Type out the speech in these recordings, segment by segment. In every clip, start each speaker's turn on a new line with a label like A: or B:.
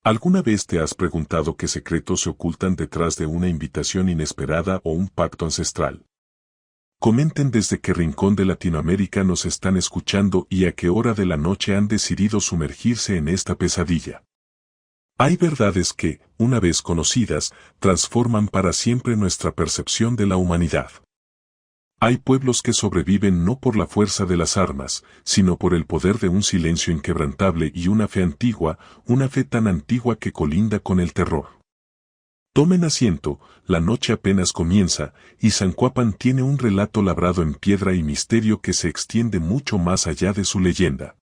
A: ¿Alguna vez te has preguntado qué secretos se ocultan detrás de una invitación inesperada o un pacto ancestral? Comenten desde qué rincón de Latinoamérica nos están escuchando y a qué hora de la noche han decidido sumergirse en esta pesadilla. Hay verdades que, una vez conocidas, transforman para siempre nuestra percepción de la humanidad. Hay pueblos que sobreviven no por la fuerza de las armas, sino por el poder de un silencio inquebrantable y una fe antigua, una fe tan antigua que colinda con el terror. Tomen asiento, la noche apenas comienza, y Zancuapan tiene un relato labrado en piedra y misterio que se extiende mucho más allá de su leyenda.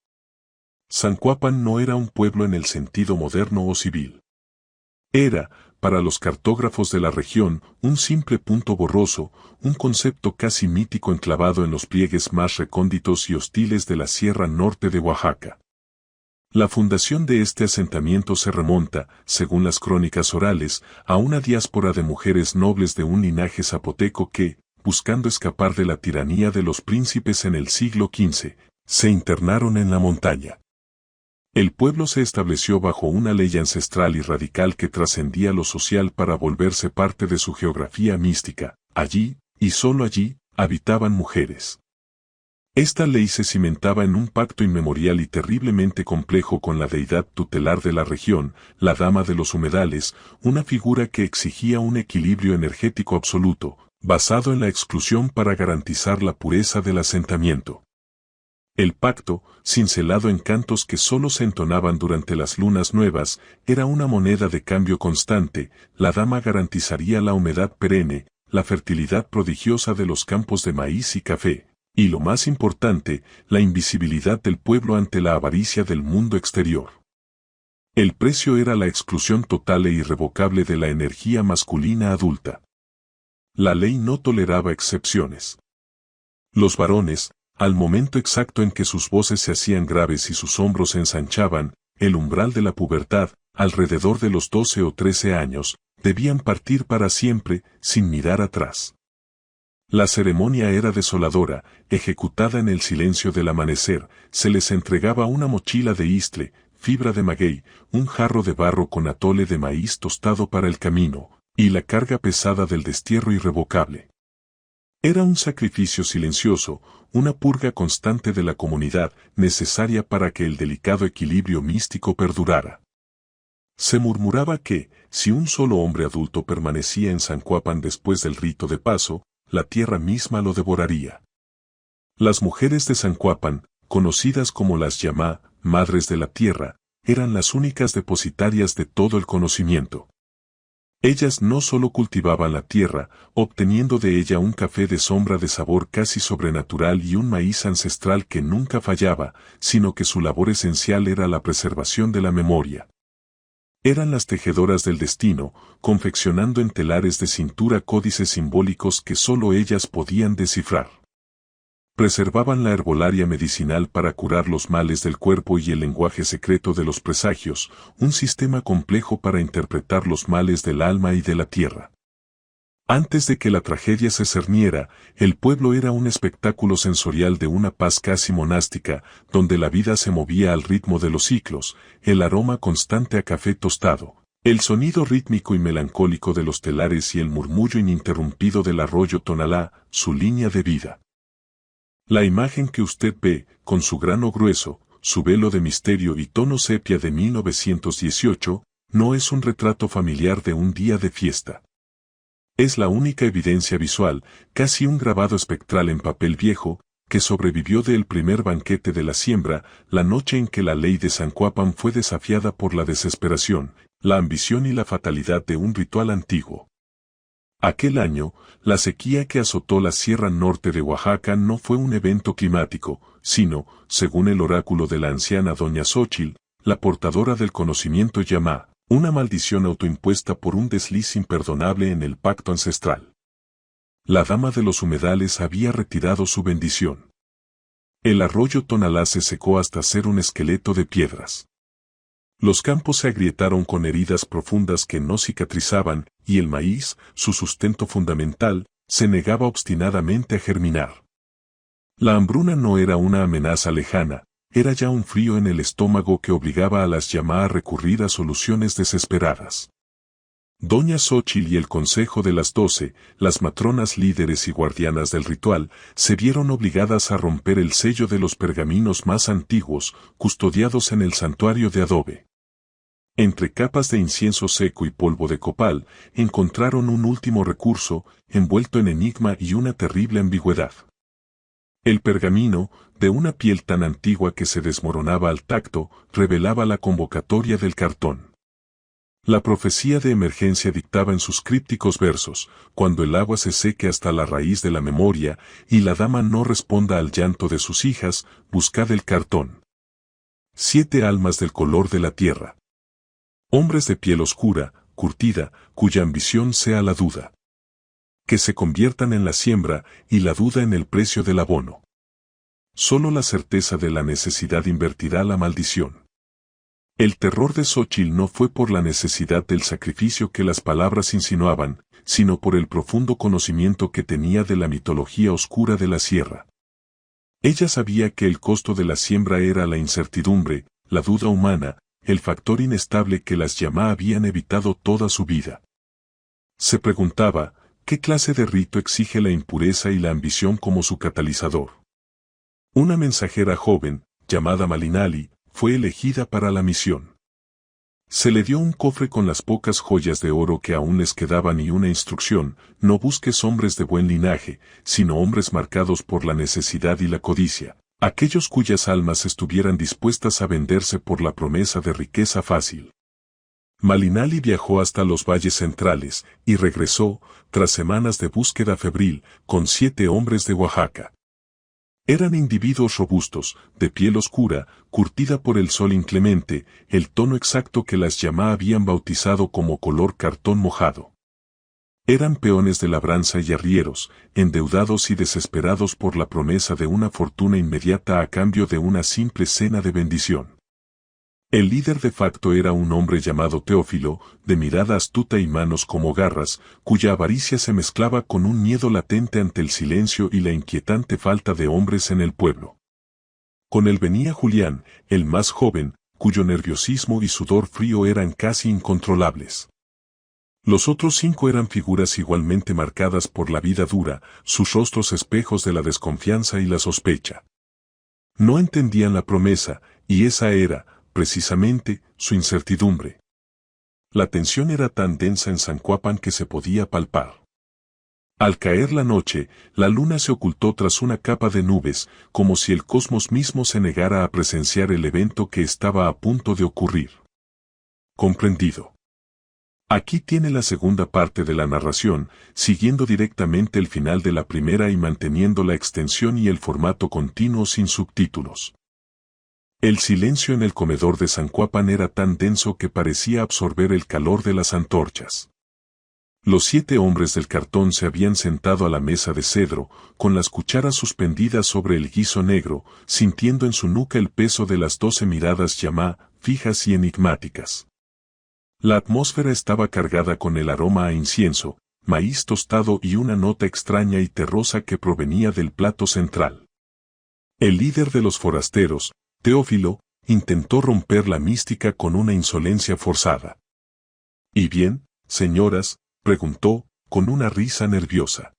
A: Zancuapan no era un pueblo en el sentido moderno o civil. Era, para los cartógrafos de la región, un simple punto borroso, un concepto casi mítico enclavado en los pliegues más recónditos y hostiles de la Sierra Norte de Oaxaca. La fundación de este asentamiento se remonta, según las crónicas orales, a una diáspora de mujeres nobles de un linaje zapoteco que, buscando escapar de la tiranía de los príncipes en el siglo XV, se internaron en la montaña. El pueblo se estableció bajo una ley ancestral y radical que trascendía lo social para volverse parte de su geografía mística. Allí, y solo allí, habitaban mujeres. Esta ley se cimentaba en un pacto inmemorial y terriblemente complejo con la deidad tutelar de la región, la Dama de los Humedales, una figura que exigía un equilibrio energético absoluto, basado en la exclusión para garantizar la pureza del asentamiento. El pacto, cincelado en cantos que solo se entonaban durante las lunas nuevas, era una moneda de cambio constante. La dama garantizaría la humedad perenne, la fertilidad prodigiosa de los campos de maíz y café, y lo más importante, la invisibilidad del pueblo ante la avaricia del mundo exterior. El precio era la exclusión total e irrevocable de la energía masculina adulta. La ley no toleraba excepciones. Los varones, al momento exacto en que sus voces se hacían graves y sus hombros se ensanchaban, el umbral de la pubertad, alrededor de los 12 o 13 años, debían partir para siempre, sin mirar atrás. La ceremonia era desoladora, ejecutada en el silencio del amanecer, se les entregaba una mochila de istle, fibra de maguey, un jarro de barro con atole de maíz tostado para el camino, y la carga pesada del destierro irrevocable. Era un sacrificio silencioso, una purga constante de la comunidad, necesaria para que el delicado equilibrio místico perdurara. Se murmuraba que, si un solo hombre adulto permanecía en Zancuapan después del rito de paso, la tierra misma lo devoraría. Las mujeres de Zancuapan, conocidas como las Yamá, madres de la tierra, eran las únicas depositarias de todo el conocimiento. Ellas no solo cultivaban la tierra, obteniendo de ella un café de sombra de sabor casi sobrenatural y un maíz ancestral que nunca fallaba, sino que su labor esencial era la preservación de la memoria. Eran las tejedoras del destino, confeccionando en telares de cintura códices simbólicos que solo ellas podían descifrar. Preservaban la herbolaria medicinal para curar los males del cuerpo y el lenguaje secreto de los presagios, un sistema complejo para interpretar los males del alma y de la tierra. Antes de que la tragedia se cerniera, el pueblo era un espectáculo sensorial de una paz casi monástica, donde la vida se movía al ritmo de los ciclos, el aroma constante a café tostado, el sonido rítmico y melancólico de los telares y el murmullo ininterrumpido del arroyo Tonalá, su línea de vida. La imagen que usted ve, con su grano grueso, su velo de misterio y tono sepia de 1918, no es un retrato familiar de un día de fiesta. Es la única evidencia visual, casi un grabado espectral en papel viejo, que sobrevivió del primer banquete de la siembra, la noche en que la ley de Zancuapan fue desafiada por la desesperación, la ambición y la fatalidad de un ritual antiguo. Aquel año, la sequía que azotó la Sierra Norte de Oaxaca no fue un evento climático, sino, según el oráculo de la anciana Doña Xóchitl, la portadora del conocimiento Yamá, una maldición autoimpuesta por un desliz imperdonable en el pacto ancestral. La Dama de los Humedales había retirado su bendición. El arroyo Tonalá se secó hasta ser un esqueleto de piedras. Los campos se agrietaron con heridas profundas que no cicatrizaban, y el maíz, su sustento fundamental, se negaba obstinadamente a germinar. La hambruna no era una amenaza lejana, era ya un frío en el estómago que obligaba a las Yamá a recurrir a soluciones desesperadas. Doña Xóchitl y el Consejo de las 12, las matronas líderes y guardianas del ritual, se vieron obligadas a romper el sello de los pergaminos más antiguos, custodiados en el santuario de adobe. Entre capas de incienso seco y polvo de copal, encontraron un último recurso, envuelto en enigma y una terrible ambigüedad. El pergamino, de una piel tan antigua que se desmoronaba al tacto, revelaba la convocatoria del cartón. La profecía de emergencia dictaba en sus crípticos versos: cuando el agua se seque hasta la raíz de la memoria, y la dama no responda al llanto de sus hijas, buscad el cartón. 7 almas del color de la tierra. Hombres de piel oscura, curtida, cuya ambición sea la duda. Que se conviertan en la siembra, y la duda en el precio del abono. Solo la certeza de la necesidad invertirá la maldición. El terror de Xóchitl no fue por la necesidad del sacrificio que las palabras insinuaban, sino por el profundo conocimiento que tenía de la mitología oscura de la sierra. Ella sabía que el costo de la siembra era la incertidumbre, la duda humana, el factor inestable que las Yamá habían evitado toda su vida. Se preguntaba, ¿qué clase de rito exige la impureza y la ambición como su catalizador? Una mensajera joven, llamada Malinali, fue elegida para la misión. Se le dio un cofre con las pocas joyas de oro que aún les quedaban y una instrucción: no busques hombres de buen linaje, sino hombres marcados por la necesidad y la codicia, aquellos cuyas almas estuvieran dispuestas a venderse por la promesa de riqueza fácil. Malinali viajó hasta los valles centrales, y regresó, tras semanas de búsqueda febril, con 7 hombres de Oaxaca. Eran individuos robustos, de piel oscura, curtida por el sol inclemente, el tono exacto que las Yamá habían bautizado como color cartón mojado. Eran peones de labranza y arrieros, endeudados y desesperados por la promesa de una fortuna inmediata a cambio de una simple cena de bendición. El líder de facto era un hombre llamado Teófilo, de mirada astuta y manos como garras, cuya avaricia se mezclaba con un miedo latente ante el silencio y la inquietante falta de hombres en el pueblo. Con él venía Julián, el más joven, cuyo nerviosismo y sudor frío eran casi incontrolables. Los otros 5 eran figuras igualmente marcadas por la vida dura, sus rostros espejos de la desconfianza y la sospecha. No entendían la promesa, y esa era, precisamente, su incertidumbre. La tensión era tan densa en Zancuapan que se podía palpar. Al caer la noche, la luna se ocultó tras una capa de nubes, como si el cosmos mismo se negara a presenciar el evento que estaba a punto de ocurrir. Comprendido. Aquí tiene la segunda parte de la narración, siguiendo directamente el final de la primera y manteniendo la extensión y el formato continuo sin subtítulos. El silencio en el comedor de Zancuapan era tan denso que parecía absorber el calor de las antorchas. Los 7 hombres del cartón se habían sentado a la mesa de cedro, con las cucharas suspendidas sobre el guiso negro, sintiendo en su nuca el peso de las 12 miradas Yamá, fijas y enigmáticas. La atmósfera estaba cargada con el aroma a incienso, maíz tostado y una nota extraña y terrosa que provenía del plato central. El líder de los forasteros, Teófilo, intentó romper la mística con una insolencia forzada. ¿Y bien, señoras?, preguntó, con una risa nerviosa.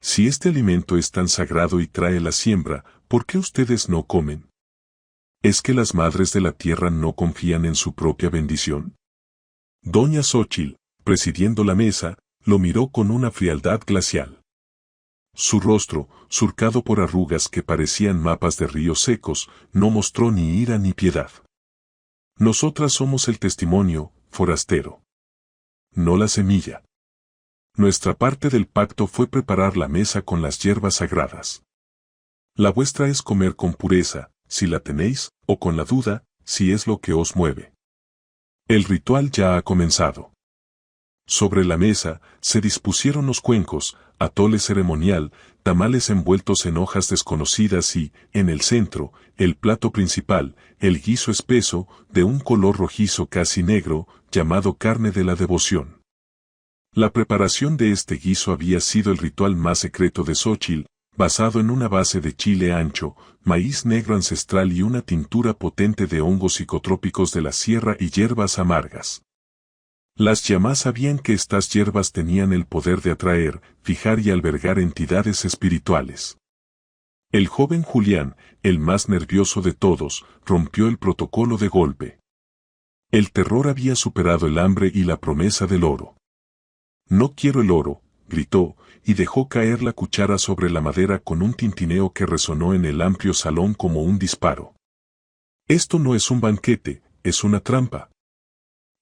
A: Si este alimento es tan sagrado y trae la siembra, ¿por qué ustedes no comen? ¿Es que las madres de la tierra no confían en su propia bendición? Doña Xóchitl, presidiendo la mesa, lo miró con una frialdad glacial. Su rostro, surcado por arrugas que parecían mapas de ríos secos, no mostró ni ira ni piedad. Nosotras somos el testimonio, forastero. No la semilla. Nuestra parte del pacto fue preparar la mesa con las hierbas sagradas. La vuestra es comer con pureza, si la tenéis, o con la duda, si es lo que os mueve. El ritual ya ha comenzado. Sobre la mesa, se dispusieron los cuencos, atole ceremonial, tamales envueltos en hojas desconocidas y, en el centro, el plato principal, el guiso espeso, de un color rojizo casi negro, llamado carne de la devoción. La preparación de este guiso había sido el ritual más secreto de Xóchitl, basado en una base de chile ancho, maíz negro ancestral y una tintura potente de hongos psicotrópicos de la sierra y hierbas amargas. Las Yamá sabían que estas hierbas tenían el poder de atraer, fijar y albergar entidades espirituales. El joven Julián, el más nervioso de todos, rompió el protocolo de golpe. El terror había superado el hambre y la promesa del oro. «No quiero el oro», gritó, y dejó caer la cuchara sobre la madera con un tintineo que resonó en el amplio salón como un disparo. «Esto no es un banquete, es una trampa.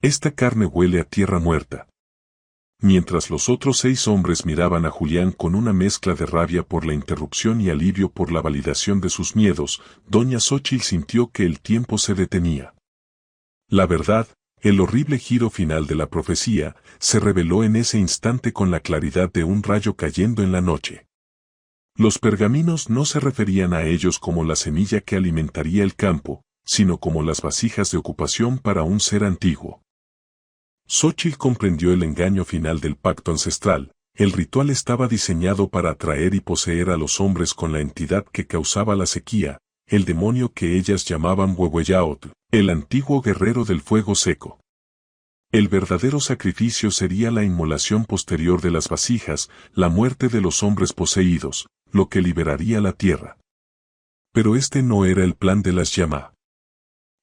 A: Esta carne huele a tierra muerta». Mientras los otros 6 hombres miraban a Julián con una mezcla de rabia por la interrupción y alivio por la validación de sus miedos, doña Xóchitl sintió que el tiempo se detenía. La verdad, el horrible giro final de la profecía, se reveló en ese instante con la claridad de un rayo cayendo en la noche. Los pergaminos no se referían a ellos como la semilla que alimentaría el campo, sino como las vasijas de ocupación para un ser antiguo. Xóchitl comprendió el engaño final del pacto ancestral. El ritual estaba diseñado para atraer y poseer a los hombres con la entidad que causaba la sequía, el demonio que ellas llamaban Huehueyaotl, el antiguo guerrero del fuego seco. El verdadero sacrificio sería la inmolación posterior de las vasijas, la muerte de los hombres poseídos, lo que liberaría la tierra. Pero este no era el plan de las Yamá.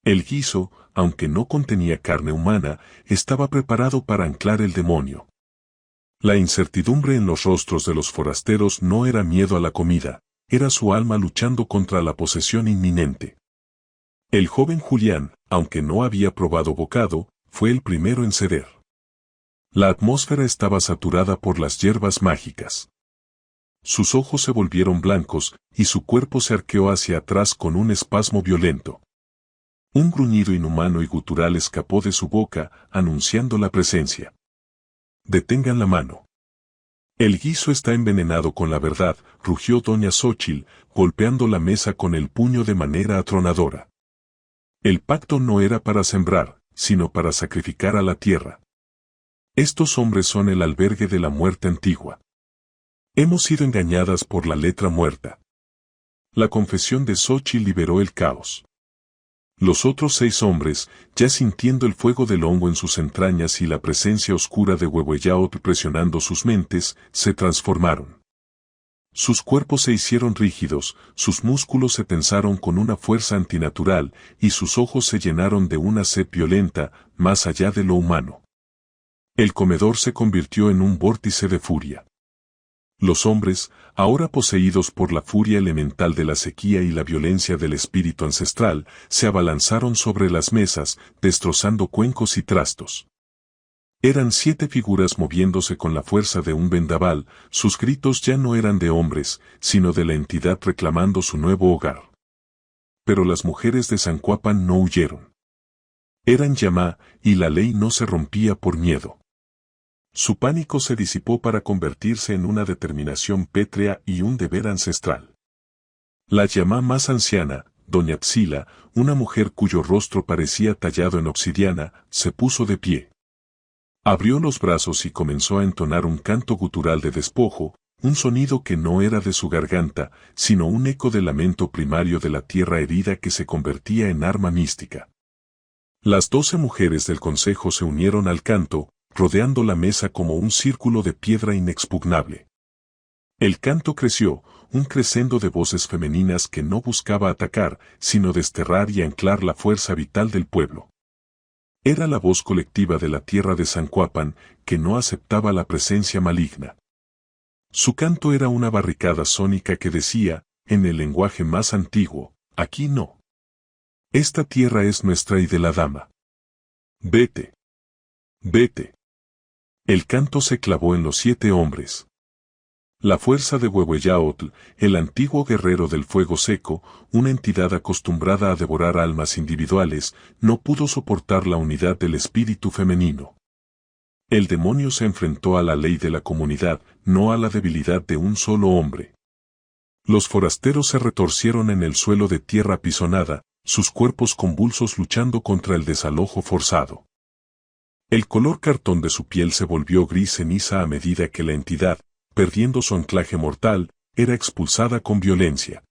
A: El guiso, aunque no contenía carne humana, estaba preparado para anclar el demonio. La incertidumbre en los rostros de los forasteros no era miedo a la comida, era su alma luchando contra la posesión inminente. El joven Julián, aunque no había probado bocado, fue el primero en ceder. La atmósfera estaba saturada por las hierbas mágicas. Sus ojos se volvieron blancos, y su cuerpo se arqueó hacia atrás con un espasmo violento. Un gruñido inhumano y gutural escapó de su boca, anunciando la presencia. «Detengan la mano. El guiso está envenenado con la verdad», rugió doña Xóchitl, golpeando la mesa con el puño de manera atronadora. El pacto no era para sembrar, sino para sacrificar a la tierra. Estos hombres son el albergue de la muerte antigua. Hemos sido engañadas por la letra muerta. La confesión de Xóchitl liberó el caos. Los otros 6 hombres, ya sintiendo el fuego del hongo en sus entrañas y la presencia oscura de Huehueyaotl presionando sus mentes, se transformaron. Sus cuerpos se hicieron rígidos, sus músculos se tensaron con una fuerza antinatural, y sus ojos se llenaron de una sed violenta, más allá de lo humano. El comedor se convirtió en un vórtice de furia. Los hombres, ahora poseídos por la furia elemental de la sequía y la violencia del espíritu ancestral, se abalanzaron sobre las mesas, destrozando cuencos y trastos. Eran 7 figuras moviéndose con la fuerza de un vendaval, sus gritos ya no eran de hombres, sino de la entidad reclamando su nuevo hogar. Pero las mujeres de Zancuapan no huyeron. Eran Yamá, y la ley no se rompía por miedo. Su pánico se disipó para convertirse en una determinación pétrea y un deber ancestral. La Yamá más anciana, doña Tzila, una mujer cuyo rostro parecía tallado en obsidiana, se puso de pie. Abrió los brazos y comenzó a entonar un canto gutural de despojo, un sonido que no era de su garganta, sino un eco del lamento primario de la tierra herida que se convertía en arma mística. Las 12 mujeres del consejo se unieron al canto, rodeando la mesa como un círculo de piedra inexpugnable. El canto creció, un crescendo de voces femeninas que no buscaba atacar, sino desterrar y anclar la fuerza vital del pueblo. Era la voz colectiva de la tierra de Zancuapan, que no aceptaba la presencia maligna. Su canto era una barricada sónica que decía, en el lenguaje más antiguo, aquí no. Esta tierra es nuestra y de la dama. Vete. Vete. El canto se clavó en los 7 hombres. La fuerza de Huehueyaotl, el antiguo guerrero del fuego seco, una entidad acostumbrada a devorar almas individuales, no pudo soportar la unidad del espíritu femenino. El demonio se enfrentó a la ley de la comunidad, no a la debilidad de un solo hombre. Los forasteros se retorcieron en el suelo de tierra apisonada, sus cuerpos convulsos luchando contra el desalojo forzado. El color cartón de su piel se volvió gris ceniza a medida que la entidad, perdiendo su anclaje mortal, era expulsada con violencia.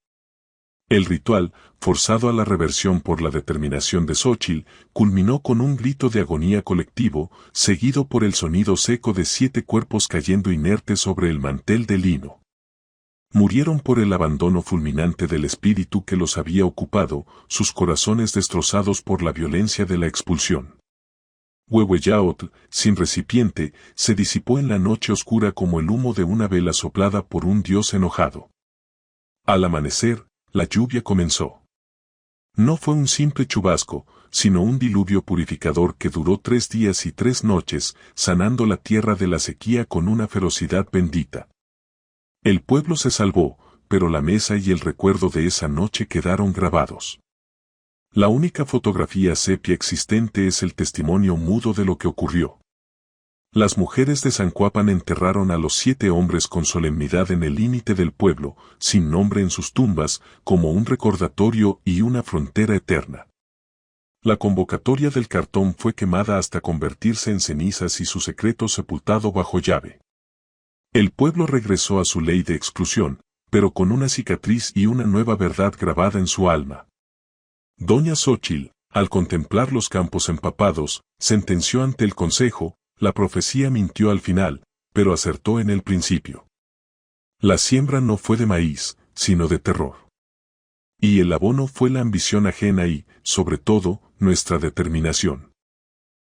A: El ritual, forzado a la reversión por la determinación de Xochitl, culminó con un grito de agonía colectivo, seguido por el sonido seco de 7 cuerpos cayendo inertes sobre el mantel de lino. Murieron por el abandono fulminante del espíritu que los había ocupado, sus corazones destrozados por la violencia de la expulsión. Huehueyaotl, sin recipiente, se disipó en la noche oscura como el humo de una vela soplada por un dios enojado. Al amanecer, la lluvia comenzó. No fue un simple chubasco, sino un diluvio purificador que duró 3 días y 3 noches, sanando la tierra de la sequía con una ferocidad bendita. El pueblo se salvó, pero la mesa y el recuerdo de esa noche quedaron grabados. La única fotografía sepia existente es el testimonio mudo de lo que ocurrió. Las mujeres de Zancuapan enterraron a los 7 hombres con solemnidad en el límite del pueblo, sin nombre en sus tumbas, como un recordatorio y una frontera eterna. La convocatoria del cartón fue quemada hasta convertirse en cenizas y su secreto sepultado bajo llave. El pueblo regresó a su ley de exclusión, pero con una cicatriz y una nueva verdad grabada en su alma. Doña Xochitl, al contemplar los campos empapados, sentenció ante el consejo: la profecía mintió al final, pero acertó en el principio. La siembra no fue de maíz, sino de terror. Y el abono fue la ambición ajena y, sobre todo, nuestra determinación.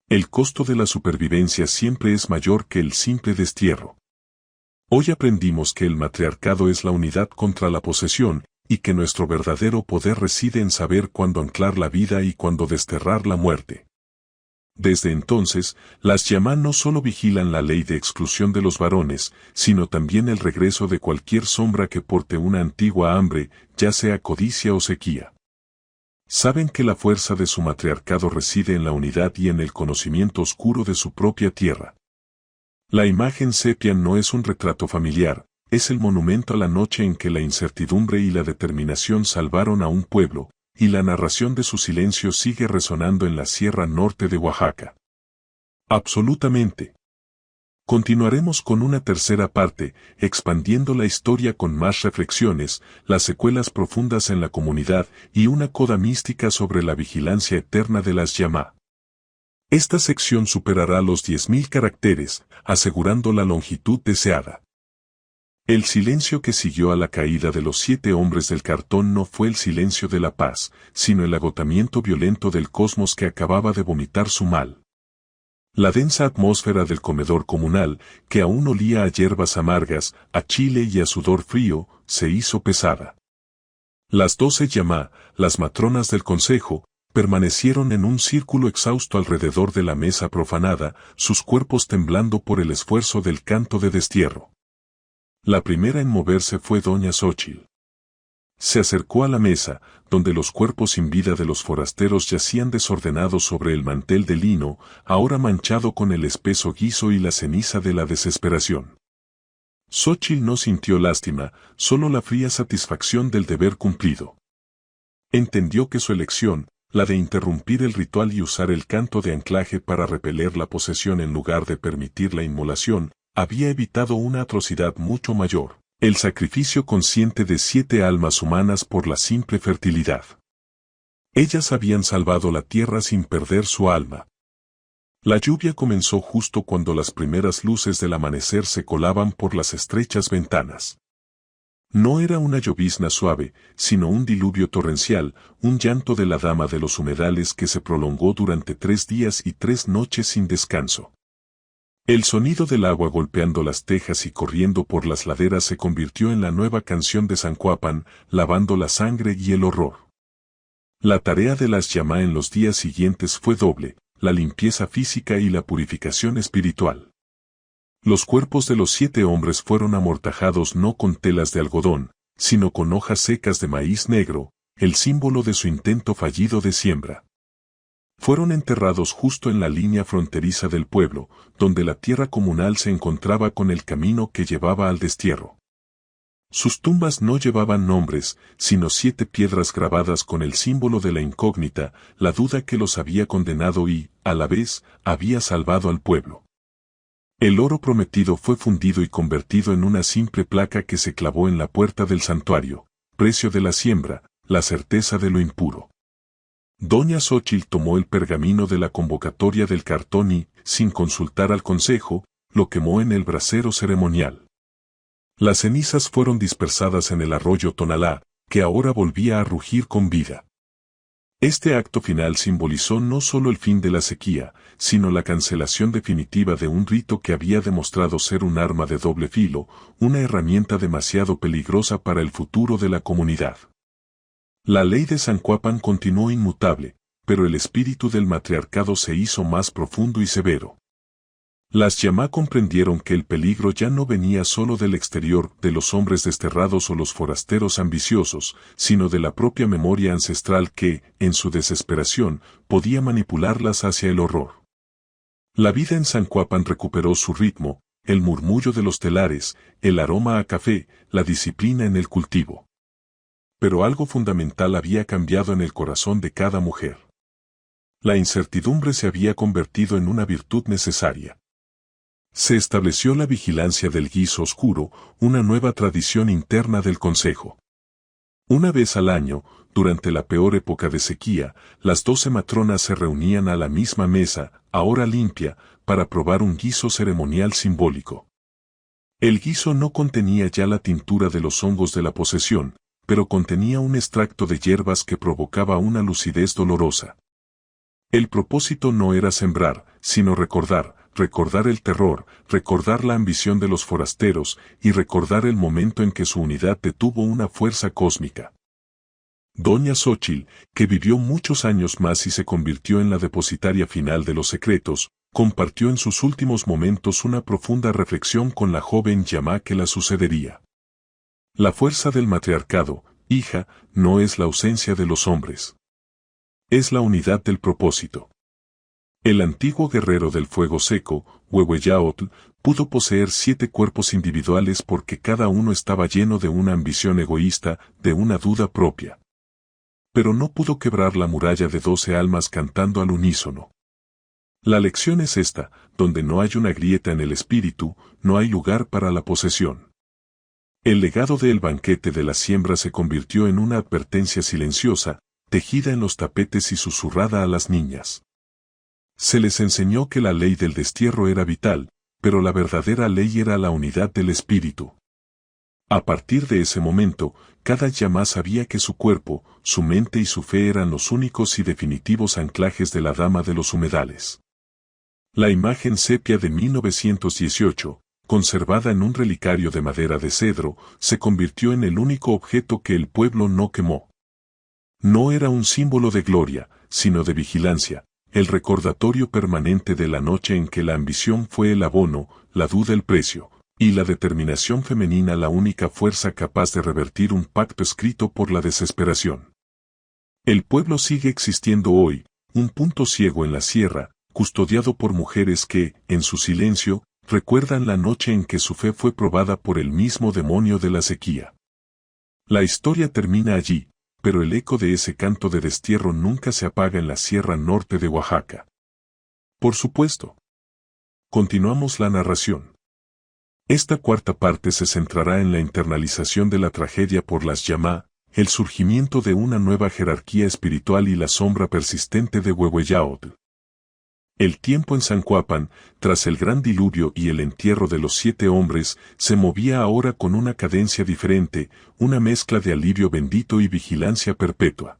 A: El costo de la supervivencia siempre es mayor que el simple destierro. Hoy aprendimos que el matriarcado es la unidad contra la posesión, y que nuestro verdadero poder reside en saber cuándo anclar la vida y cuándo desterrar la muerte. Desde entonces, las Yamá no solo vigilan la ley de exclusión de los varones, sino también el regreso de cualquier sombra que porte una antigua hambre, ya sea codicia o sequía. Saben que la fuerza de su matriarcado reside en la unidad y en el conocimiento oscuro de su propia tierra. La imagen sepia no es un retrato familiar, es el monumento a la noche en que la incertidumbre y la determinación salvaron a un pueblo, y la narración de su silencio sigue resonando en la Sierra Norte de Oaxaca. Absolutamente. Continuaremos con una tercera parte, expandiendo la historia con más reflexiones, las secuelas profundas en la comunidad y una coda mística sobre la vigilancia eterna de las Yamá. Esta sección superará los 10.000 caracteres, asegurando la longitud deseada. El silencio que siguió a la caída de los 7 hombres del cartón no fue el silencio de la paz, sino el agotamiento violento del cosmos que acababa de vomitar su mal. La densa atmósfera del comedor comunal, que aún olía a hierbas amargas, a chile y a sudor frío, se hizo pesada. Las 12 Yamá, las matronas del consejo, permanecieron en un círculo exhausto alrededor de la mesa profanada, sus cuerpos temblando por el esfuerzo del canto de destierro. La primera en moverse fue doña Xochitl. Se acercó a la mesa, donde los cuerpos sin vida de los forasteros yacían desordenados sobre el mantel de lino, ahora manchado con el espeso guiso y la ceniza de la desesperación. Xochitl no sintió lástima, solo la fría satisfacción del deber cumplido. Entendió que su elección, la de interrumpir el ritual y usar el canto de anclaje para repeler la posesión en lugar de permitir la inmolación, había evitado una atrocidad mucho mayor, el sacrificio consciente de 7 almas humanas por la simple fertilidad. Ellas habían salvado la tierra sin perder su alma. La lluvia comenzó justo cuando las primeras luces del amanecer se colaban por las estrechas ventanas. No era una llovizna suave, sino un diluvio torrencial, un llanto de la dama de los humedales que se prolongó durante 3 días y 3 noches sin descanso. El sonido del agua golpeando las tejas y corriendo por las laderas se convirtió en la nueva canción de Zancuapan, lavando la sangre y el horror. La tarea de las Yamá en los días siguientes fue doble, la limpieza física y la purificación espiritual. Los cuerpos de los 7 hombres fueron amortajados no con telas de algodón, sino con hojas secas de maíz negro, el símbolo de su intento fallido de siembra. Fueron enterrados justo en la línea fronteriza del pueblo, donde la tierra comunal se encontraba con el camino que llevaba al destierro. Sus tumbas no llevaban nombres, sino 7 piedras grabadas con el símbolo de la incógnita, la duda que los había condenado y, a la vez, había salvado al pueblo. El oro prometido fue fundido y convertido en una simple placa que se clavó en la puerta del santuario: precio de la siembra, la certeza de lo impuro. Doña Xóchitl tomó el pergamino de la convocatoria del cartón y, sin consultar al consejo, lo quemó en el brasero ceremonial. Las cenizas fueron dispersadas en el arroyo Tonalá, que ahora volvía a rugir con vida. Este acto final simbolizó no solo el fin de la sequía, sino la cancelación definitiva de un rito que había demostrado ser un arma de doble filo, una herramienta demasiado peligrosa para el futuro de la comunidad. La ley de Zancuapan continuó inmutable, pero el espíritu del matriarcado se hizo más profundo y severo. Las Yamá comprendieron que el peligro ya no venía solo del exterior, de los hombres desterrados o los forasteros ambiciosos, sino de la propia memoria ancestral que, en su desesperación, podía manipularlas hacia el horror. La vida en Zancuapan recuperó su ritmo, el murmullo de los telares, el aroma a café, la disciplina en el cultivo. Pero algo fundamental había cambiado en el corazón de cada mujer. La incertidumbre se había convertido en una virtud necesaria. Se estableció la vigilancia del guiso oscuro, una nueva tradición interna del consejo. Una vez al año, durante la peor época de sequía, las 12 matronas se reunían a la misma mesa, ahora limpia, para probar un guiso ceremonial simbólico. El guiso no contenía ya la tintura de los hongos de la posesión, pero contenía un extracto de hierbas que provocaba una lucidez dolorosa. El propósito no era sembrar, sino recordar el terror, recordar la ambición de los forasteros y recordar el momento en que su unidad detuvo una fuerza cósmica. Doña Xóchitl, que vivió muchos años más y se convirtió en la depositaria final de los secretos, compartió en sus últimos momentos una profunda reflexión con la joven Yamá que la sucedería. La fuerza del matriarcado, hija, no es la ausencia de los hombres. Es la unidad del propósito. El antiguo guerrero del fuego seco, Huehueyaotl, pudo poseer 7 cuerpos individuales porque cada uno estaba lleno de una ambición egoísta, de una duda propia. Pero no pudo quebrar la muralla de 12 almas cantando al unísono. La lección es esta: donde no hay una grieta en el espíritu, no hay lugar para la posesión. El legado del banquete de la siembra se convirtió en una advertencia silenciosa, tejida en los tapetes y susurrada a las niñas. Se les enseñó que la ley del destierro era vital, pero la verdadera ley era la unidad del espíritu. A partir de ese momento, cada Yamá sabía que su cuerpo, su mente y su fe eran los únicos y definitivos anclajes de la Dama de los Humedales. La imagen sepia de 1918, conservada en un relicario de madera de cedro, se convirtió en el único objeto que el pueblo no quemó. No era un símbolo de gloria, sino de vigilancia, el recordatorio permanente de la noche en que la ambición fue el abono, la duda el precio, y la determinación femenina la única fuerza capaz de revertir un pacto escrito por la desesperación. El pueblo sigue existiendo hoy, un punto ciego en la sierra, custodiado por mujeres que, en su silencio, recuerdan la noche en que su fe fue probada por el mismo demonio de la sequía. La historia termina allí, pero el eco de ese canto de destierro nunca se apaga en la sierra norte de Oaxaca. Por supuesto. Continuamos la narración. Esta cuarta parte se centrará en la internalización de la tragedia por las Yamá, el surgimiento de una nueva jerarquía espiritual y la sombra persistente de Huehueyaotl. El tiempo en Zancuapan, tras el gran diluvio y el entierro de los 7 hombres, se movía ahora con una cadencia diferente, una mezcla de alivio bendito y vigilancia perpetua.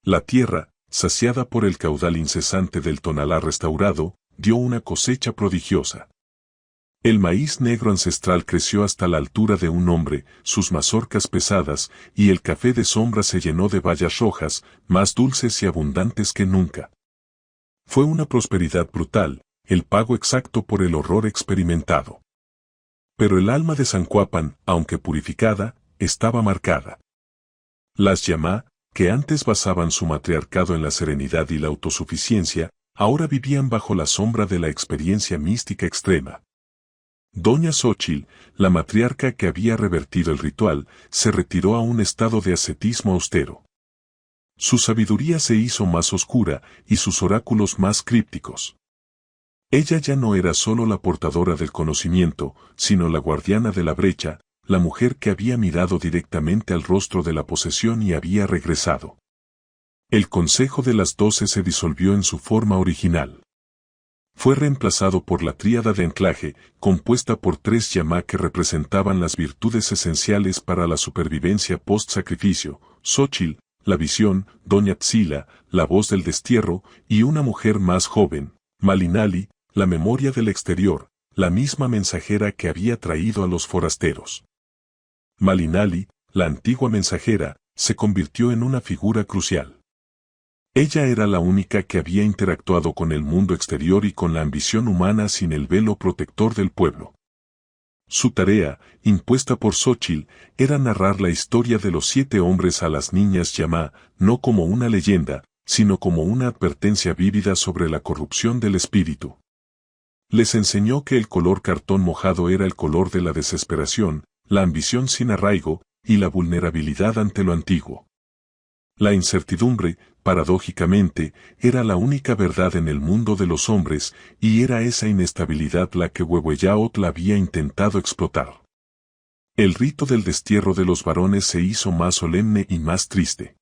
A: La tierra, saciada por el caudal incesante del Tonalá restaurado, dio una cosecha prodigiosa. El maíz negro ancestral creció hasta la altura de un hombre, sus mazorcas pesadas, y el café de sombra se llenó de bayas rojas, más dulces y abundantes que nunca. Fue una prosperidad brutal, el pago exacto por el horror experimentado. Pero el alma de Zancuapan, aunque purificada, estaba marcada. Las Yamá, que antes basaban su matriarcado en la serenidad y la autosuficiencia, ahora vivían bajo la sombra de la experiencia mística extrema. Doña Xóchitl, la matriarca que había revertido el ritual, se retiró a un estado de ascetismo austero. Su sabiduría se hizo más oscura y sus oráculos más crípticos. Ella ya no era solo la portadora del conocimiento, sino la guardiana de la brecha, la mujer que había mirado directamente al rostro de la posesión y había regresado. El Consejo de las 12 se disolvió en su forma original. Fue reemplazado por la tríada de anclaje, compuesta por 3 yamá que representaban las virtudes esenciales para la supervivencia post-sacrificio: Xochitl, la visión; Doña Tzila, la voz del destierro; y una mujer más joven, Malinali, la memoria del exterior, la misma mensajera que había traído a los forasteros. Malinali, la antigua mensajera, se convirtió en una figura crucial. Ella era la única que había interactuado con el mundo exterior y con la ambición humana sin el velo protector del pueblo. Su tarea, impuesta por Xochitl, era narrar la historia de los 7 hombres a las niñas yamá, no como una leyenda, sino como una advertencia vívida sobre la corrupción del espíritu. Les enseñó que el color cartón mojado era el color de la desesperación, la ambición sin arraigo, y la vulnerabilidad ante lo antiguo. La incertidumbre, paradójicamente, era la única verdad en el mundo de los hombres, y era esa inestabilidad la que Huehueyaotl había intentado explotar. El rito del destierro de los varones se hizo más solemne y más triste.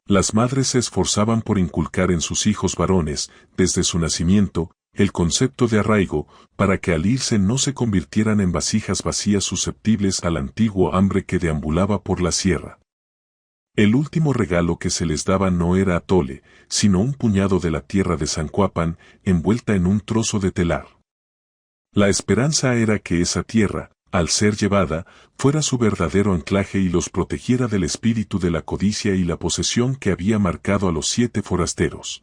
A: Las madres se esforzaban por inculcar en sus hijos varones, desde su nacimiento, el concepto de arraigo, para que al irse no se convirtieran en vasijas vacías susceptibles al antiguo hambre que deambulaba por la sierra. El último regalo que se les daba no era atole, sino un puñado de la tierra de Zancuapan, envuelta en un trozo de telar. La esperanza era que esa tierra, al ser llevada, fuera su verdadero anclaje y los protegiera del espíritu de la codicia y la posesión que había marcado a los 7 forasteros.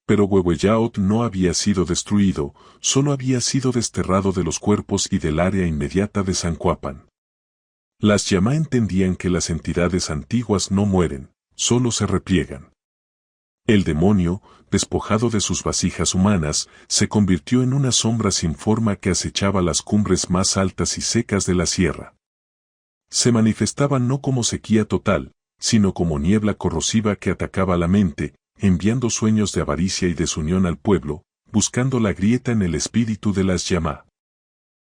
A: Pero Huehueyaotl no había sido destruido, solo había sido desterrado de los cuerpos y del área inmediata de Zancuapan. Las yamá entendían que las entidades antiguas no mueren, solo se repliegan. El demonio, despojado de sus vasijas humanas, se convirtió en una sombra sin forma que acechaba las cumbres más altas y secas de la sierra. Se manifestaba no como sequía total, sino como niebla corrosiva que atacaba la mente, enviando sueños de avaricia y desunión al pueblo, buscando la grieta en el espíritu de las yamá.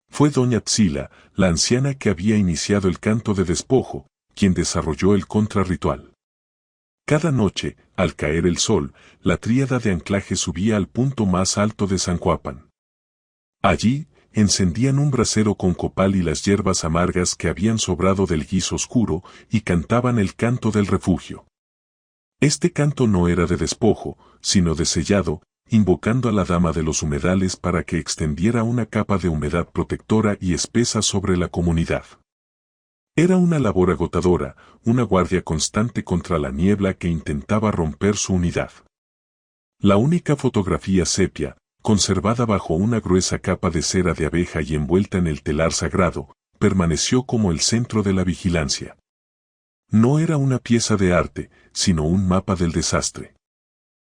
A: Fue Doña Tzila, la anciana que había iniciado el canto de despojo, quien desarrolló el contrarritual. Cada noche, al caer el sol, la tríada de anclaje subía al punto más alto de Zancuapan. Allí, encendían un brasero con copal y las hierbas amargas que habían sobrado del guiso oscuro, y cantaban el canto del refugio. Este canto no era de despojo, sino de sellado, invocando a la dama de los humedales para que extendiera una capa de humedad protectora y espesa sobre la comunidad. Era una labor agotadora, una guardia constante contra la niebla que intentaba romper su unidad. La única fotografía sepia, conservada bajo una gruesa capa de cera de abeja y envuelta en el telar sagrado, permaneció como el centro de la vigilancia. No era una pieza de arte, sino un mapa del desastre.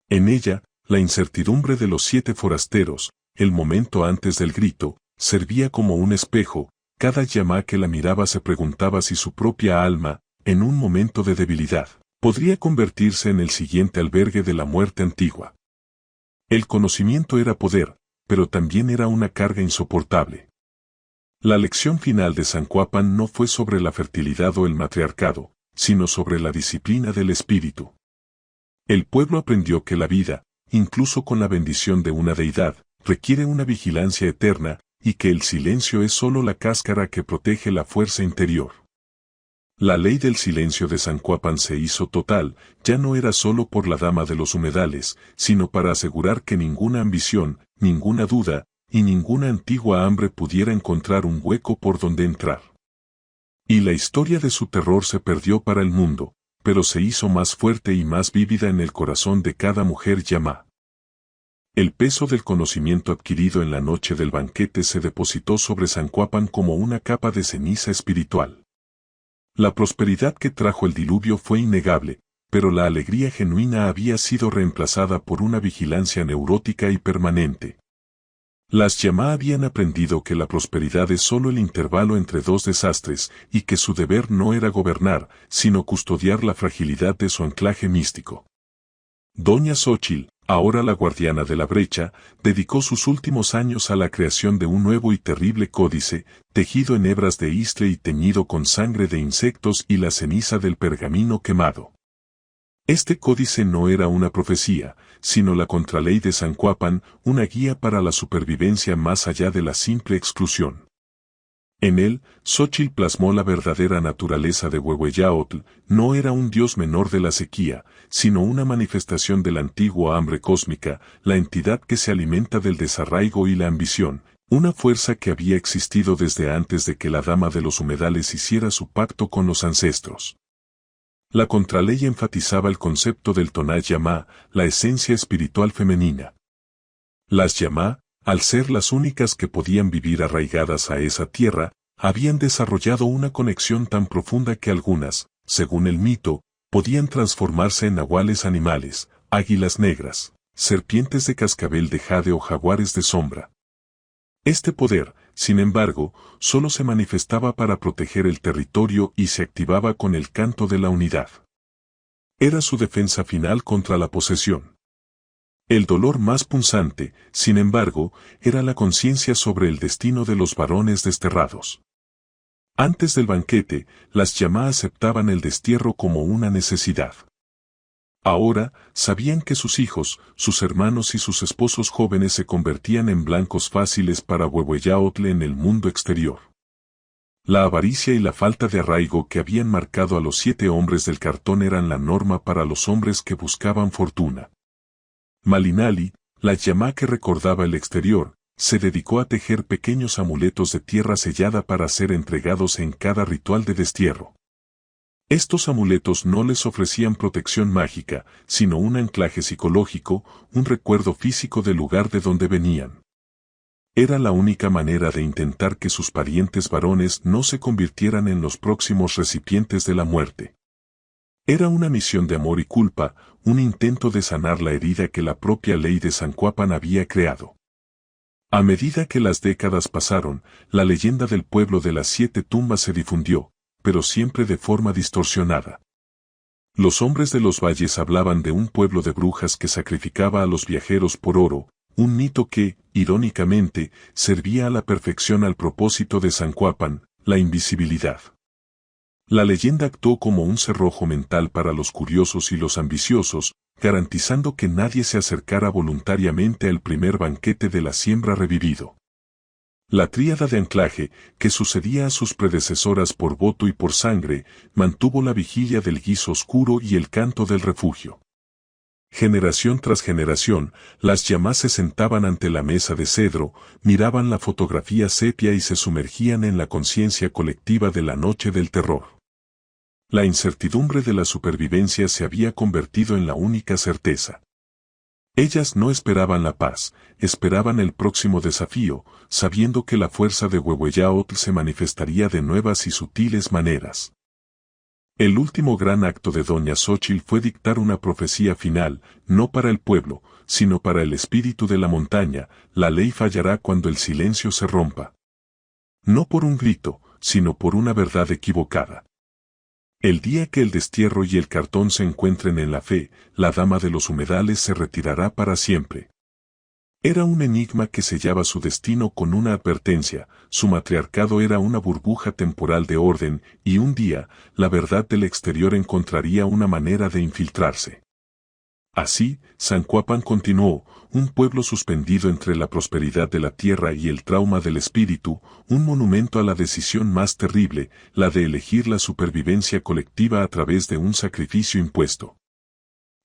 A: En ella, la incertidumbre de los 7 forasteros, el momento antes del grito, servía como un espejo. Cada yamá que la miraba se preguntaba si su propia alma, en un momento de debilidad, podría convertirse en el siguiente albergue de la muerte antigua. El conocimiento era poder, pero también era una carga insoportable. La lección final de Zancuapan no fue sobre la fertilidad o el matriarcado, sino sobre la disciplina del espíritu. El pueblo aprendió que la vida, incluso con la bendición de una deidad, requiere una vigilancia eterna, y que el silencio es solo la cáscara que protege la fuerza interior. La ley del silencio de Zancuapan se hizo total, ya no era solo por la dama de los humedales, sino para asegurar que ninguna ambición, ninguna duda, y ninguna antigua hambre pudiera encontrar un hueco por donde entrar. Y la historia de su terror se perdió para el mundo, pero se hizo más fuerte y más vívida en el corazón de cada mujer yamá. El peso del conocimiento adquirido en la noche del banquete se depositó sobre Zancuapan como una capa de ceniza espiritual. La prosperidad que trajo el diluvio fue innegable, pero la alegría genuina había sido reemplazada por una vigilancia neurótica y permanente. Las yamá habían aprendido que la prosperidad es solo el intervalo entre 2 desastres y que su deber no era gobernar, sino custodiar la fragilidad de su anclaje místico. Doña Xóchitl, ahora la guardiana de la brecha, dedicó sus últimos años a la creación de un nuevo y terrible códice, tejido en hebras de istre y teñido con sangre de insectos y la ceniza del pergamino quemado. Este códice no era una profecía, sino la contraley de Zancuapan, una guía para la supervivencia más allá de la simple exclusión. En él, Xóchitl plasmó la verdadera naturaleza de Huehueyaotl. No era un dios menor de la sequía, sino una manifestación de la antigua hambre cósmica, la entidad que se alimenta del desarraigo y la ambición, una fuerza que había existido desde antes de que la Dama de los Humedales hiciera su pacto con los ancestros. La contraley enfatizaba el concepto del Tonaj Yamá, la esencia espiritual femenina. Las Yamá, al ser las únicas que podían vivir arraigadas a esa tierra, habían desarrollado una conexión tan profunda que algunas, según el mito, podían transformarse en nahuales animales, águilas negras, serpientes de cascabel de jade o jaguares de sombra. Este poder, sin embargo, solo se manifestaba para proteger el territorio y se activaba con el canto de la unidad. Era su defensa final contra la posesión. El dolor más punzante, sin embargo, era la conciencia sobre el destino de los varones desterrados. Antes del banquete, las Yamá aceptaban el destierro como una necesidad. Ahora, sabían que sus hijos, sus hermanos y sus esposos jóvenes se convertían en blancos fáciles para Huehueyaotl en el mundo exterior. La avaricia y la falta de arraigo que habían marcado a los 7 hombres del cartón eran la norma para los hombres que buscaban fortuna. Malinali, la Yamá que recordaba el exterior, se dedicó a tejer pequeños amuletos de tierra sellada para ser entregados en cada ritual de destierro. Estos amuletos no les ofrecían protección mágica, sino un anclaje psicológico, un recuerdo físico del lugar de donde venían. Era la única manera de intentar que sus parientes varones no se convirtieran en los próximos recipientes de la muerte. Era una misión de amor y culpa, un intento de sanar la herida que la propia ley de Zancuapan había creado. A medida que las décadas pasaron, la leyenda del pueblo de las 7 tumbas se difundió, pero siempre de forma distorsionada. Los hombres de los valles hablaban de un pueblo de brujas que sacrificaba a los viajeros por oro, un mito que, irónicamente, servía a la perfección al propósito de Zancuapan, la invisibilidad. La leyenda actuó como un cerrojo mental para los curiosos y los ambiciosos, garantizando que nadie se acercara voluntariamente al primer banquete de la siembra revivido. La tríada de anclaje, que sucedía a sus predecesoras por voto y por sangre, mantuvo la vigilia del guiso oscuro y el canto del refugio. Generación tras generación, las Yamás se sentaban ante la mesa de cedro, miraban la fotografía sepia y se sumergían en la conciencia colectiva de la noche del terror. La incertidumbre de la supervivencia se había convertido en la única certeza. Ellas no esperaban la paz, esperaban el próximo desafío, sabiendo que la fuerza de Huehueyaotl se manifestaría de nuevas y sutiles maneras. El último gran acto de Doña Xóchitl fue dictar una profecía final, no para el pueblo, sino para el espíritu de la montaña. La ley fallará cuando el silencio se rompa. No por un grito, sino por una verdad equivocada. El día que el destierro y el cartón se encuentren en la fe, la Dama de los Humedales se retirará para siempre. Era un enigma que sellaba su destino con una advertencia: su matriarcado era una burbuja temporal de orden, y un día, la verdad del exterior encontraría una manera de infiltrarse. Así, Zancuapan continuó, un pueblo suspendido entre la prosperidad de la tierra y el trauma del espíritu, un monumento a la decisión más terrible, la de elegir la supervivencia colectiva a través de un sacrificio impuesto.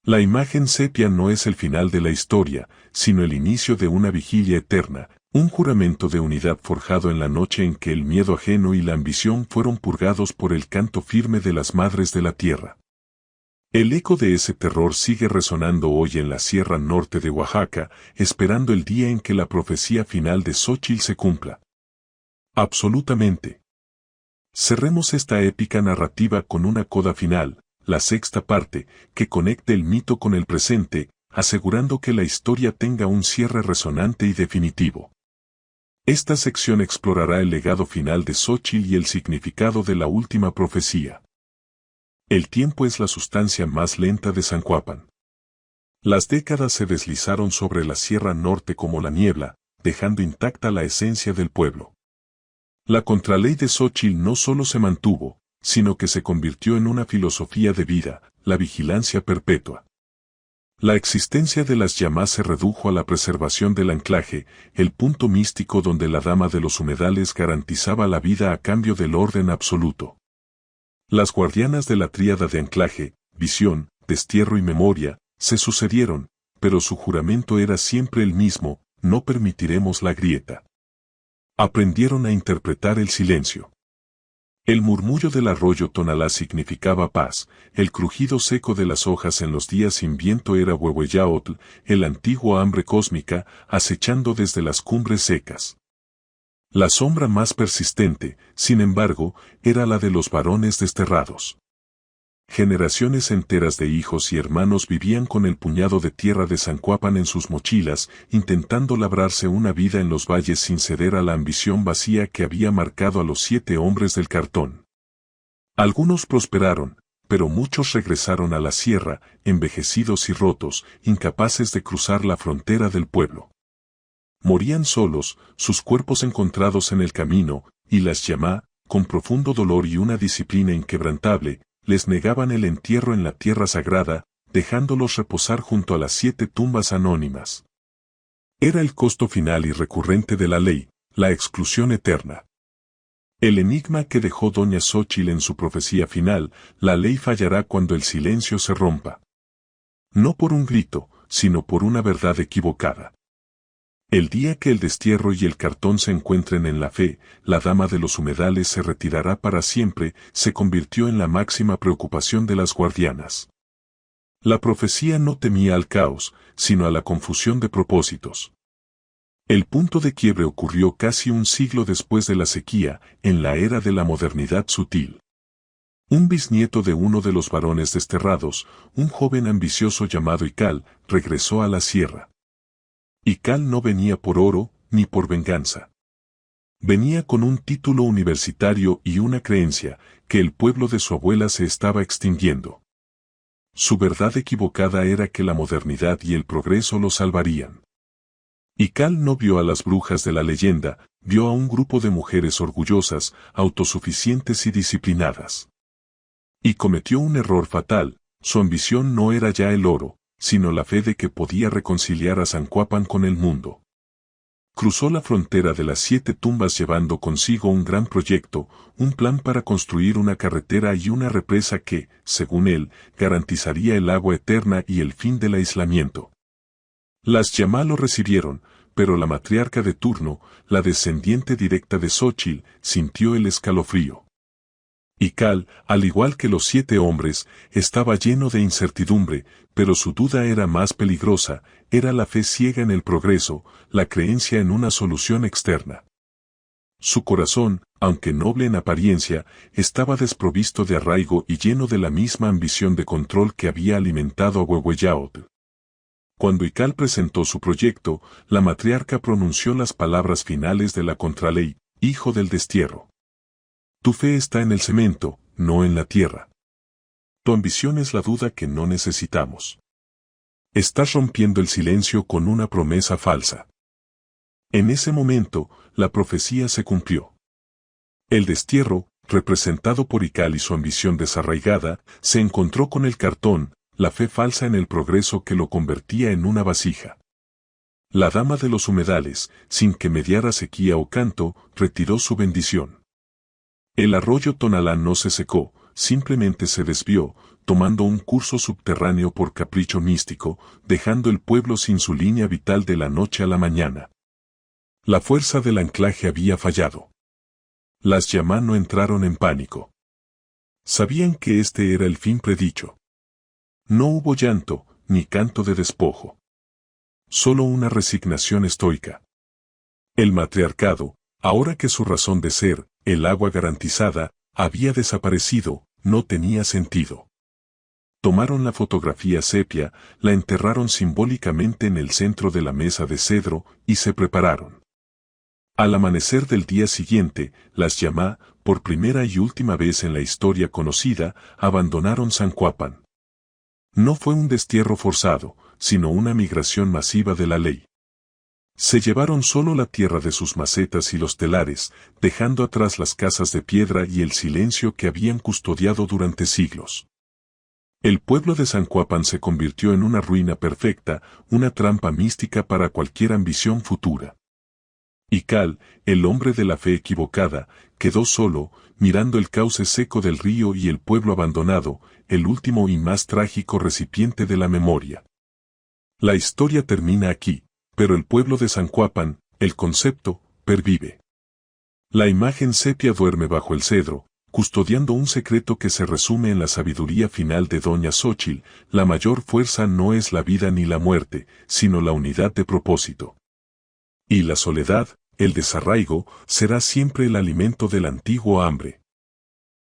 A: La imagen sepia no es el final de la historia, sino el inicio de una vigilia eterna, un juramento de unidad forjado en la noche en que el miedo ajeno y la ambición fueron purgados por el canto firme de las madres de la tierra. El eco de ese terror sigue resonando hoy en la Sierra Norte de Oaxaca, esperando el día en que la profecía final de Xóchitl se cumpla. Absolutamente. Cerremos esta épica narrativa con una coda final, la sexta parte, que conecte el mito con el presente, asegurando que la historia tenga un cierre resonante y definitivo. Esta sección explorará el legado final de Xóchitl y el significado de la última profecía. El tiempo es la sustancia más lenta de Zancuapan. Las décadas se deslizaron sobre la Sierra Norte como la niebla, dejando intacta la esencia del pueblo. La contraley de Xóchitl no solo se mantuvo, sino que se convirtió en una filosofía de vida, la vigilancia perpetua. La existencia de las llamas se redujo a la preservación del anclaje, el punto místico donde la dama de los humedales garantizaba la vida a cambio del orden absoluto. Las guardianas de la tríada de anclaje, visión, destierro y memoria, se sucedieron, pero su juramento era siempre el mismo: no permitiremos la grieta. Aprendieron a interpretar el silencio. El murmullo del arroyo Tonalá significaba paz, el crujido seco de las hojas en los días sin viento era Huehueyaotl, el antiguo hambre cósmica, acechando desde las cumbres secas. La sombra más persistente, sin embargo, era la de los varones desterrados. Generaciones enteras de hijos y hermanos vivían con el puñado de tierra de Zancuapan en sus mochilas, intentando labrarse una vida en los valles sin ceder a la ambición vacía que había marcado a los 7 hombres del cartón. Algunos prosperaron, pero muchos regresaron a la sierra, envejecidos y rotos, incapaces de cruzar la frontera del pueblo. Morían solos, sus cuerpos encontrados en el camino, y las llamá, con profundo dolor y una disciplina inquebrantable, les negaban el entierro en la tierra sagrada, dejándolos reposar junto a las 7 tumbas anónimas. Era el costo final y recurrente de la ley, la exclusión eterna. El enigma que dejó doña Xóchitl en su profecía final: la ley fallará cuando el silencio se rompa. No por un grito, sino por una verdad equivocada. El día que el destierro y el cartón se encuentren en la fe, la dama de los humedales se retirará para siempre, se convirtió en la máxima preocupación de las guardianas. La profecía no temía al caos, sino a la confusión de propósitos. El punto de quiebre ocurrió casi un siglo después de la sequía, en la era de la modernidad sutil. Un bisnieto de uno de los varones desterrados, un joven ambicioso llamado Ical, regresó a la sierra. Ical no venía por oro, ni por venganza. Venía con un título universitario y una creencia: que el pueblo de su abuela se estaba extinguiendo. Su verdad equivocada era que la modernidad y el progreso lo salvarían. Ical no vio a las brujas de la leyenda, vio a un grupo de mujeres orgullosas, autosuficientes y disciplinadas. Y cometió un error fatal: su ambición no era ya el oro, sino la fe de que podía reconciliar a Zancuapan con el mundo. Cruzó la frontera de las 7 tumbas llevando consigo un gran proyecto, un plan para construir una carretera y una represa que, según él, garantizaría el agua eterna y el fin del aislamiento. Las llamá lo recibieron, pero la matriarca de turno, la descendiente directa de Xóchitl, sintió el escalofrío. Ical, al igual que los 7 hombres, estaba lleno de incertidumbre, pero su duda era más peligrosa: era la fe ciega en el progreso, la creencia en una solución externa. Su corazón, aunque noble en apariencia, estaba desprovisto de arraigo y lleno de la misma ambición de control que había alimentado a Huehueyaotl. Cuando Ical presentó su proyecto, la matriarca pronunció las palabras finales de la contraley: hijo del destierro. Tu fe está en el cemento, no en la tierra. Tu ambición es la duda que no necesitamos. Estás rompiendo el silencio con una promesa falsa. En ese momento, la profecía se cumplió. El destierro, representado por Ical y su ambición desarraigada, se encontró con el cartón, la fe falsa en el progreso que lo convertía en una vasija. La dama de los humedales, sin que mediara sequía o canto, retiró su bendición. El arroyo Tonalá no se secó, simplemente se desvió, tomando un curso subterráneo por capricho místico, dejando el pueblo sin su línea vital de la noche a la mañana. La fuerza del anclaje había fallado. Las llamá no entraron en pánico. Sabían que este era el fin predicho. No hubo llanto, ni canto de despojo. Solo una resignación estoica. El matriarcado, ahora que su razón de ser, el agua garantizada, había desaparecido, no tenía sentido. Tomaron la fotografía sepia, la enterraron simbólicamente en el centro de la mesa de cedro, y se prepararon. Al amanecer del día siguiente, las llamá, por primera y última vez en la historia conocida, abandonaron Zancuapan. No fue un destierro forzado, sino una migración masiva de la ley. Se llevaron solo la tierra de sus macetas y los telares, dejando atrás las casas de piedra y el silencio que habían custodiado durante siglos. El pueblo de Zancuapan se convirtió en una ruina perfecta, una trampa mística para cualquier ambición futura. Y Cal, el hombre de la fe equivocada, quedó solo, mirando el cauce seco del río y el pueblo abandonado, el último y más trágico recipiente de la memoria. La historia termina aquí, pero el pueblo de Zancuapan, el concepto, pervive. La imagen sepia duerme bajo el cedro, custodiando un secreto que se resume en la sabiduría final de Doña Xóchitl: la mayor fuerza no es la vida ni la muerte, sino la unidad de propósito. Y la soledad, el desarraigo, será siempre el alimento del antiguo hambre.